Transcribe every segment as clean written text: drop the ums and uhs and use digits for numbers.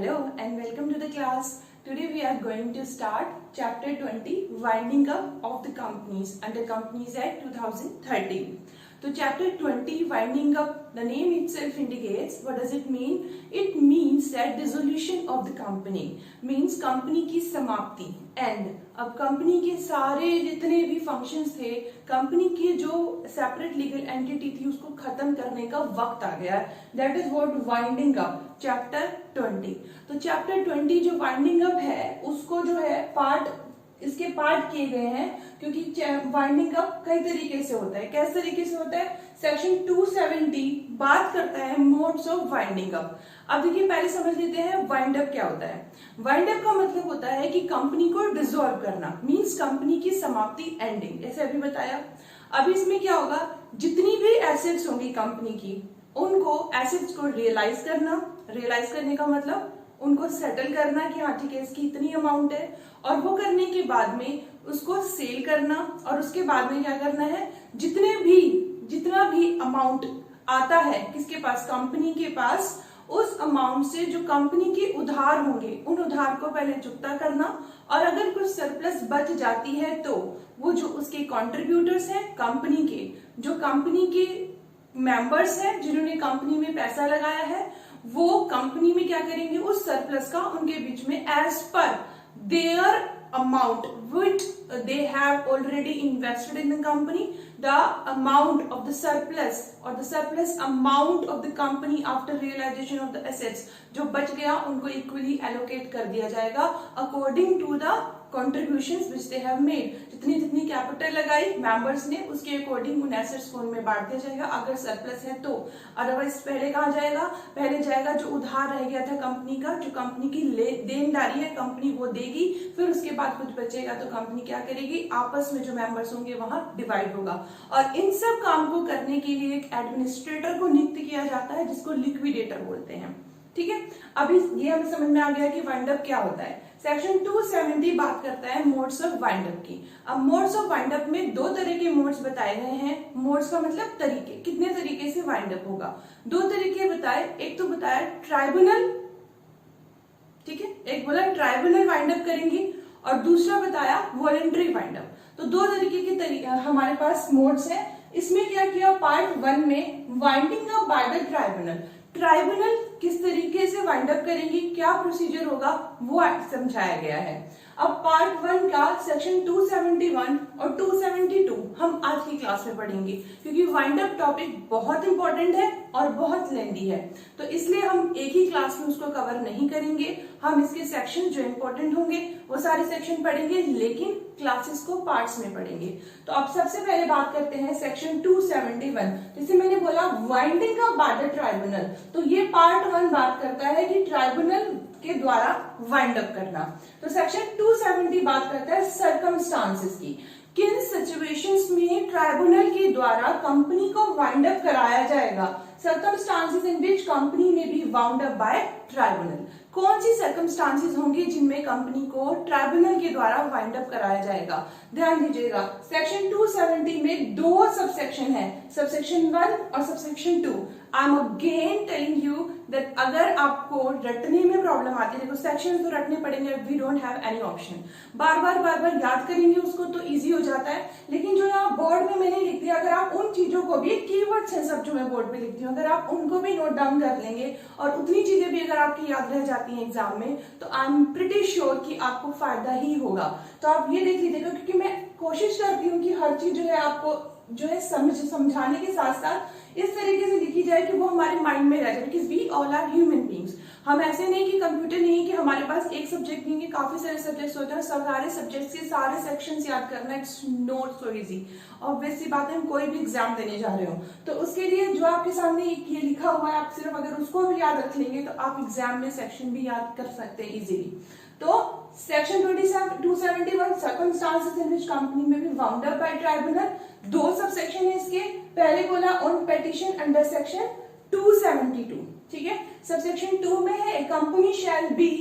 Hello and welcome to the class. Today we are going to start chapter 20 winding up of the companies under Companies Act 2013. So chapter 20 winding up, the name itself indicates what does it mean? It means that dissolution of the company means company की समाप्ति and अब company के सारे जितने भी functions थे company की जो सेपरेट लीगल एंटिटी थी उसको खत्म करने का वक्त आ गया that is what winding up chapter 20। तो चैप्टर 20 जो वाइंडिंग अप है उसको जो है इसके पार्ट किए गए हैं क्योंकि वाइंडिंग अप कई तरीके से होता है। किस तरीके से होता है? सेक्शन 270 बात करता है मोड्स ऑफ वाइंडिंग अप। अब देखिए पहले समझ लेते हैं वाइंड अप क्या होता है। वाइंड अप का मतलब होता है कि कंपनी को डिसॉल्व करना, मींस कंपनी की समाप्ति, एंडिंग, जैसे अभी बताया। अब इसमें क्या होगा, जितनी भी एसेट्स होंगी कंपनी की उनको एसेट्स को रियलाइज करने का मतलब उनको सेटल करना कि हाँ ठीक है इसकी इतनी अमाउंट है, और वो करने के बाद में उसको सेल करना, और उसके बाद में क्या करना है, जितना भी अमाउंट आता है किसके पास, कंपनी के पास, उस अमाउंट से जो कंपनी के उधार होंगे उन उधार को पहले चुकता करना, और अगर कुछ सरप्लस बच जाती है तो वो जो उसके कॉन्ट्रीब्यूटर्स हैं कंपनी के, जो कंपनी के मेंबर्स हैं जिन्होंने कंपनी में पैसा लगाया है, वो कंपनी में क्या करेंगे, उस सरप्लस का उनके बीच में as per their amount which they have already invested in the company, the amount of the surplus or the surplus amount of the company after realization of the assets जो बच गया उनको equally allocate कर दिया जाएगा according to the contributions which they have made। जितनी capital लगाई members ने उसके अकॉर्डिंग उन एसेट्स को उनमें बांट दिया जाएगा अगर सरप्लस है तो। अदरवाइज पहले कहाँ जाएगा, पहले जाएगा जो उधार रह गया था कंपनी का, जो कंपनी की देनदारी है कंपनी वो देगी, फिर उसके बाद कुछ बचेगा तो कंपनी क्या करेगी, आपस में जो मेंबर्स होंगे वहां डिवाइड होगा। और इन सब काम को करने के लिए एक एडमिनिस्ट्रेटर को नियुक्त किया जाता है जिसको लिक्विडेटर बोलते हैं। ठीक है, अभी ये हमें समझ में आ गया कि वाइंड अप क्या होता है। सेक्शन 270 बात करता है मोड्स ऑफ वाइंड अप की। अब मोड्स ऑफ वाइंड अप में दो तरह के मोड्स बताए गए हैं। मोड्स का मतलब तरीके, कितने तरीके से वाइंड अप होगा। दो तरीके बताए, एक तो बताया ट्राइब्यूनल, ठीक है, एक बोला ट्राइब्यूनल वाइंड अप करेंगी, और दूसरा बताया वॉलंटरी वाइंड अप। तो दो तरीके के हमारे पास मोड्स है। इसमें क्या किया, पार्ट 1 में winding up by the tribunal, tribunal किस तरीके से वाइंड अप करेंगी, क्या प्रोसीजर होगा वो समझाया गया है। अब पार्ट 1 का सेक्शन 271 और 272 हम आज की क्लास में पढ़ेंगे क्योंकि वाइंड अप टॉपिक बहुत इंपॉर्टेंट है और बहुत लेंदी है, तो इसलिए हम एक ही क्लास में उसको कवर नहीं करेंगे। हम इसके सेक्शन जो इंपॉर्टेंट होंगे वो सारे सेक्शन पढ़ेंगे, लेकिन क्लासेस को पार्ट्स में पढ़ेंगे। तो अब सबसे पहले बात करते हैं सेक्शन 271। जैसे मैंने बोला winding up by the tribunal, तो ये पार्ट 1 बात करता है कि ट्राइब्यूनल के द्वारा वाइंड अप करना। तो सेक्शन 270 बात करता है सर्कमस्टांसेस की, किन सिचुएशंस में ट्राइब्यूनल के द्वारा कंपनी को वाइंड अप कराया जाएगा। सर्कमस्टांसेस इन विच कंपनी में be wound up by tribunal, कौन सी सर्कमस्टांसेस होंगी जिनमें कंपनी को ट्राइब्यूनल के द्वारा वाइंड अप कराया जाएगा। ध्यान दीजिएगा, सेक्शन 270 में दो सबसेक्शन है, सबसेक्शन 1 और subsection 2। I am again telling you that अगर आपको रटने में प्रॉब्लम आती है, देखो सेक्शन तो रटने पड़ेंगे, we don't have any option, बार बार याद करेंगे उसको तो इजी हो जाता है। लेकिन जो यहाँ बोर्ड में मैंने लिख दिया, अगर आप उन चीजों को भी, कीवर्ड्स हैं सब जो मैं बोर्ड पे लिखती हूँ, अगर आप उनको भी नोट डाउन कर लेंगे और उतनी चीजें भी अगर आपकी याद रह जाती हैं एग्जाम में, तो आई एम प्रिटी श्योर कि आपको फायदा ही होगा। तो आप ये देख लीजिएगा, क्योंकि मैं कोशिश करती हूँ कि हर चीज जो है आपको जो है समझाने के साथ साथ इस तरीके से लिखी जाए कि वो हमारे माइंड में रह जाए, because we all are human beings. हम ऐसे नहीं कि कंप्यूटर नहीं कि हमारे पास एक सब्जेक्ट नहीं है, काफी सारे सब्जेक्ट्स होते हैं, सारे सब्जेक्ट्स के सारे सेक्शंस याद करना it's not so easy. Obvious सी बात है, हम कोई भी एग्जाम देने जा रहे हो तो उसके लिए जो आपके सामने ये लिखा हुआ है, आप सिर्फ अगर उसको भी याद रख लेंगे तो आप एग्जाम में सेक्शन भी याद कर सकते हैं इजीली। तो section 271 circumstances in which company में be wound up by tribunal, दो सब सेक्शन है इसके। पहले बोला ऑन पेटिशन अंडर सेक्शन 272, ठीक है। सब सेक्शन 2 में है company shall be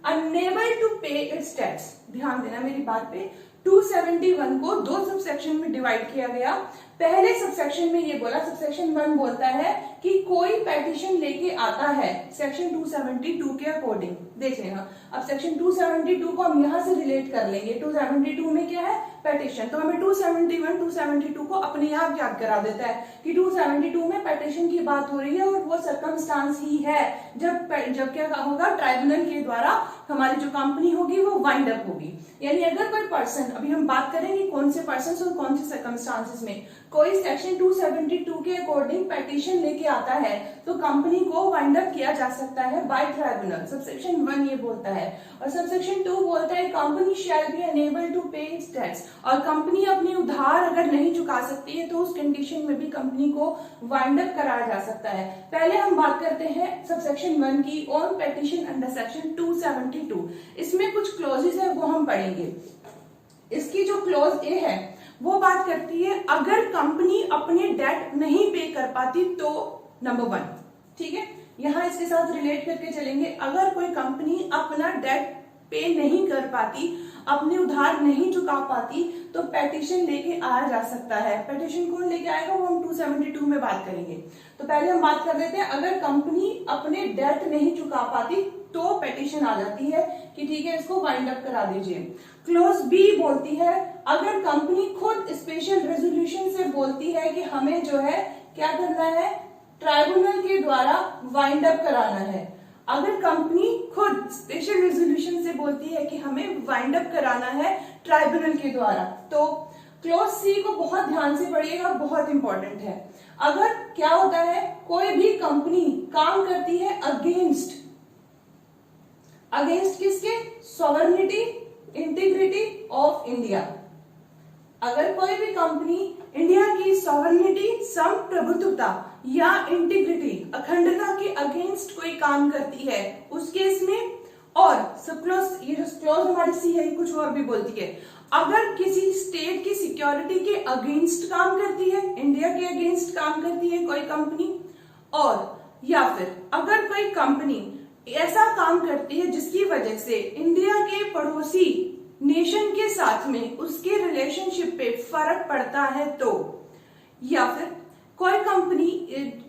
unable to pay its tax. ध्यान देना मेरी बात पे, 271 को दो सब सेक्शन में डिवाइड किया गया। पहले सबसेक्शन में ये बोला, सबसेक्शन 1 बोलता है कि कोई पेटिशन लेके आता है सेक्शन 272 के अकॉर्डिंग। देख लेना, अब सेक्शन 272 को हम यहां से रिलेट कर लेंगे। 272 में क्या है? पेटिशन। तो हमें 271, 272 को अपने आप याद करा देता है कि 272 में पेटिशन की बात हो रही है और वो सर्कमस्टांस ही है जब क्या होगा, ट्राइब्यूनल के द्वारा हमारी जो कंपनी होगी वो वाइंड अप होगी। यानी अगर कोई पर्सन, अभी हम बात करेंगे कौन से पर्सन और कौन से सर्कमस्टांसेस में, कोई सेक्शन 272 के अकॉर्डिंग पेटिशन लेके आता है तो कंपनी को वाइंड अप किया जा सकता है बाय ट्राइब्यूनल। सबसेक्शन 1 ये बोलता है। और सबसेक्शन 2 बोलता है company shall be unable to pay its debts, और कंपनी अपनी उधार अगर नहीं चुका सकती है तो उस कंडीशन में भी कंपनी को वाइंड अप कराया जा सकता है। पहले हम बात करते हैं सबसेक्शन 1 की, ऑन पेटिशन अंडर सेक्शन 272। इसमें कुछ क्लॉजेस है वो हम पढ़ेंगे। इसकी जो क्लॉज ए है वो बात करती है अगर कंपनी अपने डेट नहीं पे कर पाती तो, नंबर 1, ठीक है, यहां इसके साथ रिलेट करके चलेंगे। अगर कोई कंपनी अपना डेट पे नहीं कर पाती, अपने उधार नहीं चुका पाती, तो पेटिशन लेके आया जा सकता है। पेटिशन कौन लेके आएगा वो हम 272 में बात करेंगे। तो पहले हम बात कर लेते हैं, अगर कंपनी अपने डेट नहीं चुका पाती तो पेटिशन आ जाती है कि ठीक है इसको वाइंड अप करा दीजिए। क्लोज बी बोलती है अगर कंपनी खुद स्पेशल रेजोल्यूशन से बोलती है कि हमें जो है क्या करना है, ट्राइब्यूनल के द्वारा वाइंड अप कराना है। अगर कंपनी खुद स्पेशल रेजोल्यूशन से बोलती है कि हमें वाइंड अप कराना है ट्राइब्यूनल के द्वारा, तो क्लोज सी को बहुत ध्यान से पढ़िएगा, बहुत इंपॉर्टेंट है। अगर क्या होता है, कोई भी कंपनी काम करती है अगेंस्ट किसके, सॉवरेनिटी इंटीग्रिटी ऑफ इंडिया। अगर कोई भी कंपनी इंडिया की सॉवरेनिटी, संप्रभुत्वता या इंटीग्रिटी, अखंडता के अगेंस्ट कोई काम करती है उस केस में, और सब क्लॉज, ये जो क्लॉज हमारी सी है कुछ और भी बोलती है, अगर किसी स्टेट की सिक्योरिटी के अगेंस्ट काम करती है, इंडिया के अगेंस्ट काम करती है कोई कंपनी, और या फिर अगर कोई कंपनी ऐसा काम करती है जिसकी वजह से इंडिया के पड़ोसी नेशन के साथ में उसके रिलेशनशिप पे फर्क पड़ता है तो, या फिर कोई कंपनी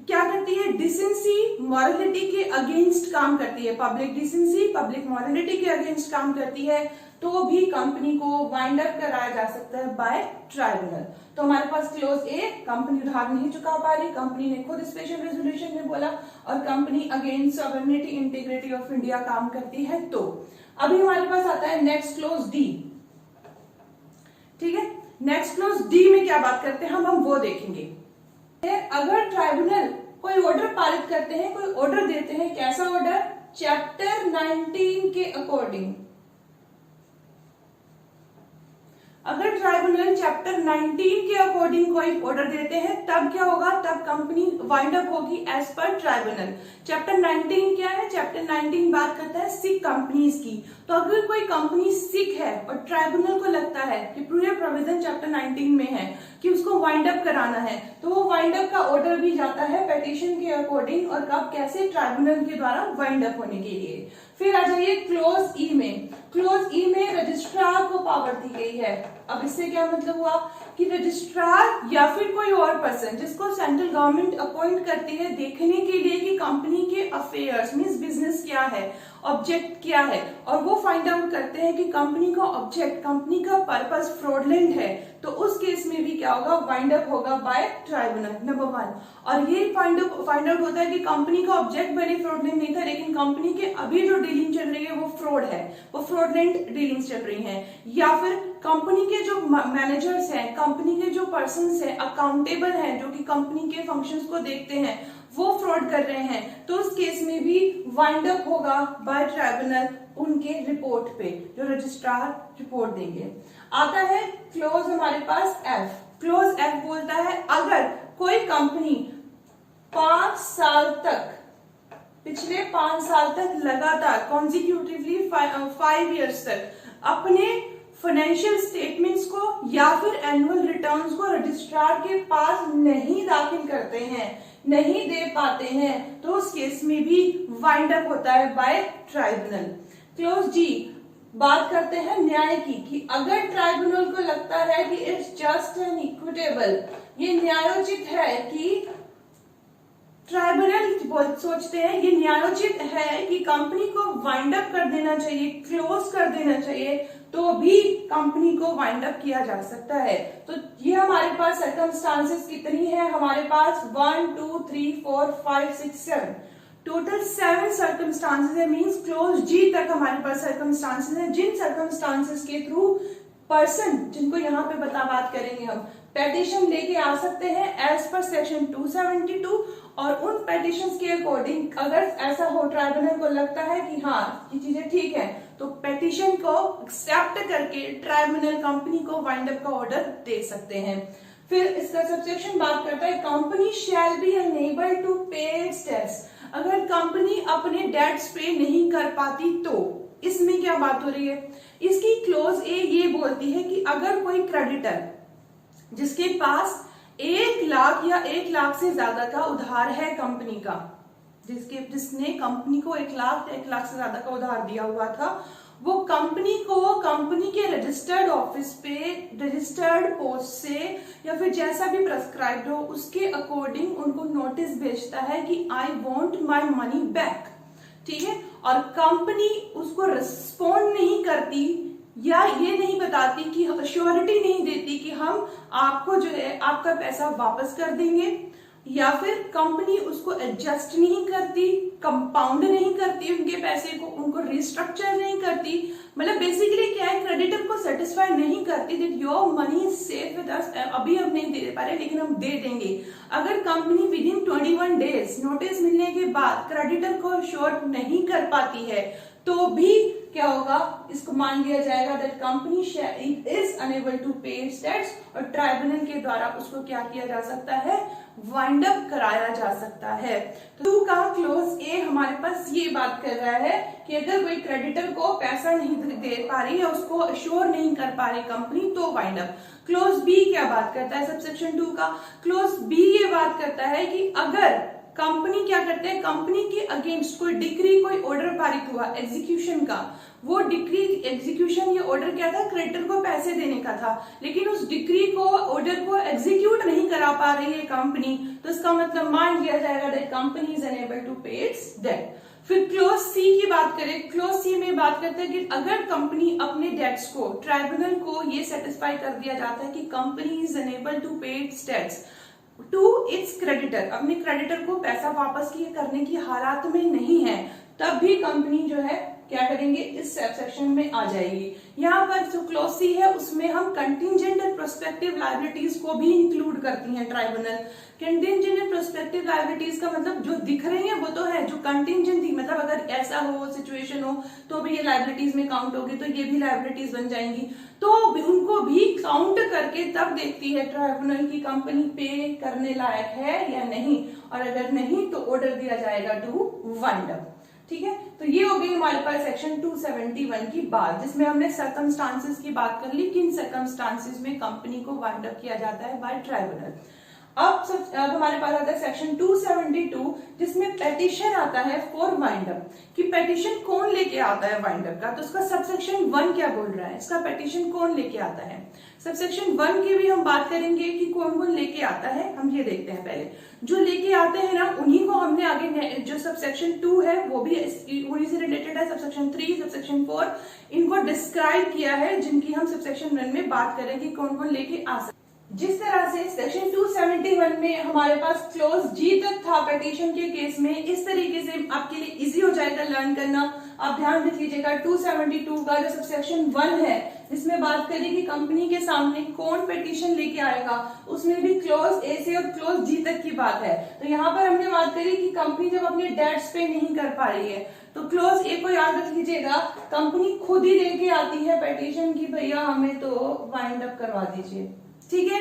क्या करती है, डिसेंसी मॉरलिटी के अगेंस्ट काम करती है, पब्लिक डिसेंसी पब्लिक मॉरलिटी के अगेंस्ट काम करती है, तो भी कंपनी को वाइंड अप कराया जा सकता है बाय ट्राइब्यूनल। तो हमारे पास क्लोज ए, कंपनी उधार नहीं चुका पा रही, कंपनी ने खुद स्पेशल रेजोल्यूशन में बोला, और company against sovereignty integrity of India काम करती है तो। अभी हमारे पास आता है नेक्स्ट क्लोज डी, ठीक है। नेक्स्ट क्लोज डी में क्या बात करते हैं हम वो देखेंगे। अगर ट्राइब्यूनल कोई ऑर्डर पारित करते हैं, कोई ऑर्डर देते हैं, कैसा ऑर्डर, चैप्टर 19 के अकॉर्डिंग, अगर ट्राइब्यूनल चैप्टर 19 के अकॉर्डिंग कोई ऑर्डर देते हैं तब क्या होगा, तब कंपनी वाइंड अप होगी एज पर ट्राइब्यूनल। चैप्टर 19 क्या है, चैप्टर 19 बात करता है सिक कंपनीज की। तो अगर कोई कंपनी सिक है और ट्राइब्यूनल को लगता है कि पूरे प्रोविजन चैप्टर 19 में है कि उसको वाइंड अप कराना है, तो वो वाइंड अप का ऑर्डर भी जाता है पेटिशन के अकॉर्डिंग, और कब, कैसे, ट्राइब्यूनल के द्वारा वाइंड अप होने के लिए। फिर आ जाइए क्लोज ई में। क्लोज ई में रजिस्ट्रार को पावर दी गई है। अब इससे क्या मतलब हुआ कि रजिस्ट्रार या फिर कोई और पर्सन जिसको सेंट्रल गवर्नमेंट अपॉइंट करती है देखने के लिए कि कंपनी के अफेयर्स मींस बिजनेस क्या है, ऑब्जेक्ट क्या है, और वो फाइंड आउट करते हैं कि कंपनी का ऑब्जेक्ट, कंपनी का पर्पस फ्रॉडलेंट है, तो उस केस में भी क्या होगा, वाइंड अप होगा बाय ट्राइब्यूनल, नंबर 1। और ये फाइंड आउट होता है कि कंपनी का ऑब्जेक्ट भले फ्रॉडलेंट नहीं था, लेकिन कंपनी के अभी जो डीलिंग चल रही है वो फ्रॉड है, वो फ्रॉडलेंट डीलिंग्स चल रही हैं, या फिर कंपनी के जो मैनेजर्स हैं, कंपनी के जो पर्सन्स हैं, अकाउंटेबल हैं, जो कि कंपनी के फंक्शंस को देखते हैं, वो फ्रॉड कर रहे हैं, तो उस केस में भी वाइंड अप होगा बाय ट्राइब्यूनल उनके रिपोर्ट पे, जो रजिस्ट्रार रिपोर्ट देंगे। आता है क्लोज हमारे पास एफ। क्लोज एफ बोलता है अगर कोई कंपनी 5 साल तक, पिछले 5 साल तक लगातार कॉन्जिक्यूटिवली 5 ईयर्स तक अपने फाइनेंशियल स्टेटमेंट्स को या फिर एनुअल रिटर्न्स को रजिस्ट्रार के पास नहीं दाखिल करते हैं, नहीं दे पाते हैं, तो उस केस में भी वाइंड अप होता है बाय ट्राइब्यूनल। क्लोज जी, बात करते हैं न्याय की, कि अगर ट्राइब्यूनल को लगता है कि इट्स जस्ट एंड इक्विटेबल, ये न्यायोचित है, कि ट्राइब्यूनल सोचते हैं ये न्यायोचित है कि कंपनी को वाइंड अप कर देना चाहिए, क्लोज कर देना चाहिए, तो भी कंपनी को वाइंड अप किया जा सकता है। तो ये हमारे पास सर्कमस्टांसेस कितनी है, हमारे पास 1 2 3 4 5 6 7 टोटल 7 सर्कमस्टांसेस है, मींस क्लोज जी तक हमारे पास सर्कमस्टांसेस है, जिन सर्कमस्टांसेस के थ्रू पर्सन, जिनको यहाँ पे बात करेंगे हम, पेटिशन लेके आ सकते हैं एज पर सेक्शन 272, और उन पेटिशंस के अकॉर्डिंग अगर ऐसा हो ट्राइब्यूनल को लगता है कि हाँ ये चीजें ठीक है, तो पेटिशन को एक्सेप्ट करके ट्राइब्यूनल कंपनी को वाइंड अप का ऑर्डर दे सकते हैं। फिर इसका सबसेक्शन बात करता है company shall be unable to pay its debts, अगर कंपनी अपने डेट्स पे नहीं कर पाती तो इसमें क्या बात हो रही है, इसकी क्लोज ए ये बोलती है कि अगर कोई क्रेडिटर जिसके पास 1 लाख या 1 लाख से ज्यादा का उधार है कंपनी का, जिसने कंपनी को 1 लाख से ज्यादा का उधार दिया हुआ था, वो कंपनी को कंपनी के रजिस्टर्ड ऑफिस पे रजिस्टर्ड पोस्ट से या फिर जैसा भी प्रेस्क्राइब्ड हो उसके अकॉर्डिंग उनको नोटिस भेजता है कि I want my money back, ठीक है, और कंपनी उसको रिस्पॉन्ड नहीं करती या ये नहीं बताती कि श्योरिटी नहीं देती कि हम आपको जो है आपका पैसा वापस कर देंगे, या फिर कंपनी उसको एडजस्ट नहीं करती, कंपाउंड नहीं करती उनके पैसे को, उनको रिस्ट्रक्चर नहीं करती, मतलब बेसिकली क्या है, क्रेडिटर को सेटिस्फाई नहीं करती that your money is safe with us, अभी हम नहीं दे पा रहे लेकिन हम दे देंगे। अगर company with in 21 days notice मिलने के बाद क्रेडिटर को श्योर नहीं कर पाती है, तो भी क्या होगा, इसको मान लिया जाएगा that company is unable to pay its debts, और ट्राइब्यूनल के द्वारा उसको क्या किया जा सकता है, वाइंड अप कराया जा सकता है। तो 2 का क्लोज ए हमारे पास ये बात कर रहा है कि अगर कोई क्रेडिटर को पैसा नहीं दे पा रही है, उसको अश्योर नहीं कर पा रही कंपनी, तो वाइंड अप। क्लोज बी क्या बात करता है, सबसेक्शन 2 का क्लोज बी ये बात करता है कि अगर कंपनी क्या करते हैं, कंपनी के अगेंस्ट कोई डिक्री, कोई ऑर्डर पारित हुआ एग्जीक्यूशन का, वो डिक्री एग्जीक्यूशन ये ऑर्डर क्या था, क्रेडिटर को पैसे देने का था, लेकिन उस डिक्री को ऑर्डर को एग्जीक्यूट नहीं करा पा रही है कंपनी, तो इसका मतलब मान लिया जाएगा that company is unable to pay its debt. फिर क्लोज सी की बात करें, क्लोज सी में बात करते हैं कि अगर कंपनी अपने डेट्स को, ट्राइब्यूनल को ये सेटिस्फाई कर दिया जाता है कि company is unable to pay its debts to its creditor, अपने क्रेडिटर को पैसा वापस करने की हालात में नहीं है, तब भी कंपनी जो है क्या करेंगे, इस सेक्शन में आ जाएगी। यहाँ पर जो क्लोज सी है उसमें हम कंटिंजेंट एंड प्रोस्पेक्टिव लायबिलिटीज को भी इंक्लूड करती हैं tribunal. Contingent and prospective liabilities का मतलब जो दिख रही है वो तो है, जो कंटिंजेंट थी मतलब अगर ऐसा हो सिचुएशन हो तो भी ये लायबिलिटीज में काउंट होगी, तो ये भी लायबिलिटीज बन जाएंगी, तो उनको भी काउंट करके तब देखती है ट्राइब्यूनल की कंपनी पे करने लायक है या नहीं, और अगर नहीं तो ऑर्डर दिया जाएगा टू वाइंड अप। ठीक है, तो ये हो गई हमारे पास सेक्शन 271 की बात, जिसमें हमने सर्कमस्टांसेस की बात कर ली, किन सर्कमस्टांसेस में कंपनी को वाइंड अप किया जाता है बाय ट्राइब्यूनल। अब हमारे पास आता है सेक्शन 272, जिसमें पेटिशन आता है फॉर वाइंड अप, कि पेटिशन कौन लेके आता है वाइंड अप का, तो उसका सबसेक्शन 1 क्या बोल रहा है, इसका पेटिशन कौन लेके आता है। सबसेक्शन 1 की भी हम बात करेंगे कि कौन कौन लेके आता है, हम ये देखते हैं पहले। जो लेके आते हैं ना उन्हीं को हमने आगे, जो सबसेक्शन 2 है वो भी उन्हीं से रिलेटेड है, सबसेक्शन 3, सबसेक्शन 4 इनको डिस्क्राइब किया है, जिनकी हम सबसेक्शन 1 में बात करें कि कौन कौन लेके आ सकते। जिस तरह से सेक्शन 271 में हमारे पास क्लोज जी तक था पेटिशन के केस में, इस तरीके से आपके लिए इजी हो जाएगा लर्न करना। आप ध्यान रख लीजिएगा 272 का जो सबसेक्शन 1 है, जिसमें बात करें कि कंपनी के सामने कौन पेटिशन लेके आएगा, उसमें भी क्लोज ए से और क्लोज जी तक की बात है। तो यहाँ पर हमने बात करी कि कंपनी जब अपने डेट्स पे नहीं कर पा रही है, तो क्लोज ए को याद रख लीजिएगा, कंपनी खुद ही लेके आती है पेटिशन की भैया हमें तो वाइंड अप करवा दीजिए। ठीक है,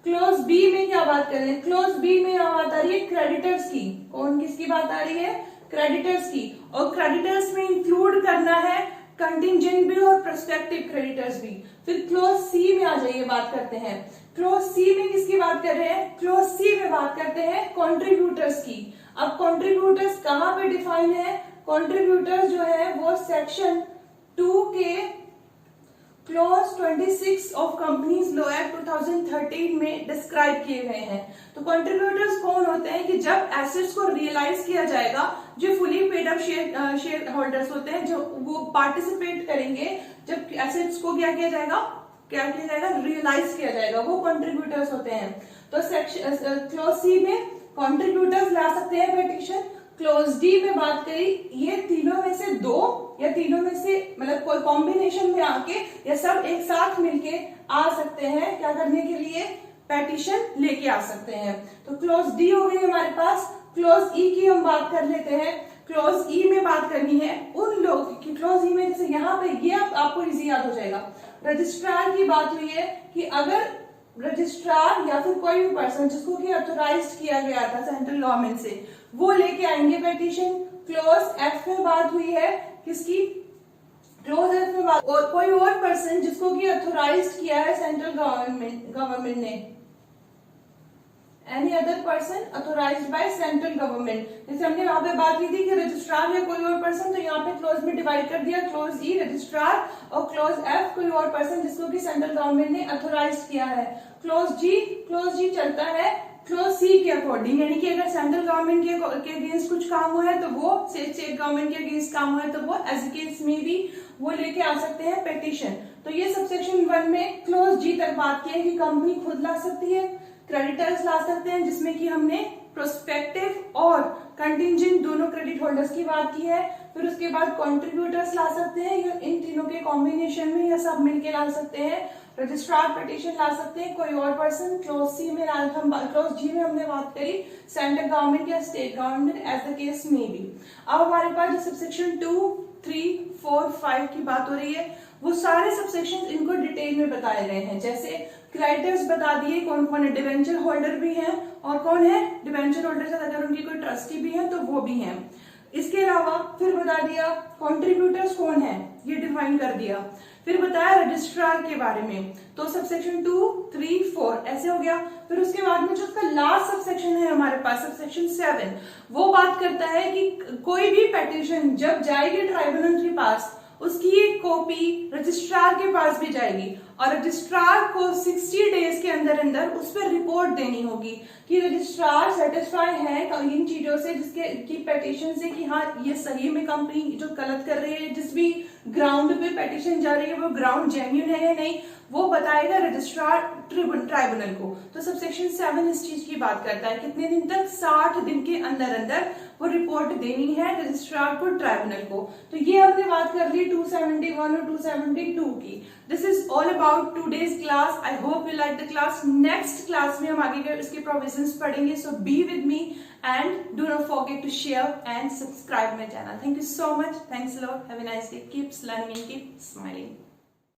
क्लोज बी में क्या बात कर रहे हैं, क्लोज बी में बात आ रही है क्रेडिटर्स की, कौन किसकी बात आ रही है, क्रेडिटर्स की, और क्रेडिटर्स में इंक्लूड करना है कंटिंजेंट भी और प्रोस्पेक्टिव क्रेडिटर्स भी। फिर क्लोज सी में आ जाइए, बात करते हैं क्लोज सी में किसकी बात कर रहे हैं, क्लोज सी में बात करते हैं कॉन्ट्रीब्यूटर्स की। अब कॉन्ट्रीब्यूटर्स कहाँ पे डिफाइन है, कॉन्ट्रीब्यूटर्स जो है वो सेक्शन 2 के clause 26 of companies law act 2013 में डिस्क्राइब किए गए हैं। तो कंट्रीब्यूटर्स कौन होते हैं कि जब एसेट्स को रियलाइज किया जाएगा, जो fully paid up share holders होते हैं, जो वो पार्टिसिपेट करेंगे जब एसेट्स को क्या किया जाएगा रियलाइज किया जाएगा, वो कंट्रीब्यूटर्स होते हैं। तो सेक्शन क्लॉज सी में कंट्रीब्यूटर्स ला सकते हैं पिटीशन। क्लॉज डी में बात करी, ये तीनों में से दो या तीनों में से मतलब कोई कॉम्बिनेशन में आके या सब एक साथ मिलके आ सकते हैं, क्या करने के लिए, पेटिशन लेके आ सकते हैं। तो क्लॉज डी हो गई हमारे पास। क्लॉज ई की हम बात कर लेते हैं। क्लॉज ई में बात करनी है उन लोग की, क्लॉज ई में जैसे यहाँ पे ये आपको इजी याद हो जाएगा, रजिस्ट्रार की बात हुई है कि अगर रजिस्ट्रार या फिर कोई भी पर्सन जिसको कि ऑथोराइज किया गया था सेंट्रल गवर्नमेंट से, वो लेके आएंगे पेटिशन। क्लॉज एफ में बात हुई है किसकी, क्लॉज एफ में बात, और कोई और पर्सन जिसको कि ऑथोराइज किया है सेंट्रल गवर्नमेंट ने, any other person authorized by central government. जैसे हमने वहां पे बात की थी कि रजिस्ट्रार या कोई और पर्सन, तो यहाँ पे क्लॉज में डिवाइड कर दिया, क्लॉज ई रजिस्ट्रार और क्लॉज एफ कोई और पर्सन जिसको कि सेंट्रल गवर्नमेंट ने ऑथोराइज किया है। क्लॉज जी चलता है क्लॉज सी के अकॉर्डिंग, यानी कि अगर सेंट्रल गवर्नमेंट के अगेंस्ट कुछ काम हुआ है तो वो, स्टेट गवर्नमेंट के अगेंस्ट काम हुआ है तो वो एज केस में भी वो लेके आ सकते हैं पेटिशन। तो ये सबसेक्शन 1 में क्लॉज जी तक बात की है कि कंपनी खुद ला सकती है, क्रेडिटर्स ला सकते हैं, जिसमें कि हमने प्रोस्पेक्टिव और कंटिंजेंट दोनों क्रेडिट होल्डर्स की बात की है। फिर उसके बाद कंट्रीब्यूटर्स ला सकते हैं, या इन तीनों के कॉम्बिनेशन में या सब मिलके ला सकते हैं। रजिस्ट्रार पिटीशन ला सकते हैं कोई और पर्सन। क्लॉज सी में क्लॉज जी में हमने बात करी सेंट्रल गवर्नमेंट या state government as the case में भी। अब हमारे पास जो सबसेक्शन 2, 3, 4, 5 की बात हो रही है, वो सारे सबसेक्शन इनको डिटेल में बताए गए हैं। जैसे क्रेडिटर्स बता दिए कौन कौन है, डिवेंचर होल्डर भी हैं, और कौन है डिवेंचर होल्डर अगर उनकी कोई ट्रस्टी भी है तो वो भी हैं। इसके अलावा फिर बता दिया कंट्रीब्यूटर्स कौन है, ये डिफाइन कर दिया। फिर बताया रजिस्ट्रार के बारे में। तो सबसेक्शन 2, 3, 4 ऐसे हो गया। फिर उसके बाद में जो उसका लास्ट सबसेक्शन है हमारे पास, सबसेक्शन 7, वो बात करता है कि कोई भी पेटिशन जब जाएगी ट्राइब्यूनल के पास, उसकी एक कॉपी रजिस्ट्रार के पास भी जाएगी, और रजिस्ट्रार को 60 डेज के अंदर अंदर उस पर रिपोर्ट देनी होगी कि रजिस्ट्रार सेटिस्फाई है इन चीजों से, जिसके की पेटिशन से, कि हाँ ये सही में कंपनी जो गलत कर रही है, जिस भी ग्राउंड पे पेटिशन जा रही है वो ग्राउंड जेन्युइन है या नहीं, वो बताएगा रजिस्ट्रार ट्राइब्यूनल को। तो सबसेक्शन 7 इस चीज की बात करता है, कितने दिन तक, 60 दिन के अंदर अंदर वो रिपोर्ट देनी है रजिस्ट्रार को ट्राइब्यूनल को। तो ये हमने बात कर ली 271 और 272 की। This is all about today's class. I hope you like the class. Next class में हम आगे के इसके प्रोविजंस पढ़ेंगे। So be with me and do not forget to share and subscribe my channel. Thank you so much. Thanks a lot. Have a nice day. Keep learning and keep smiling.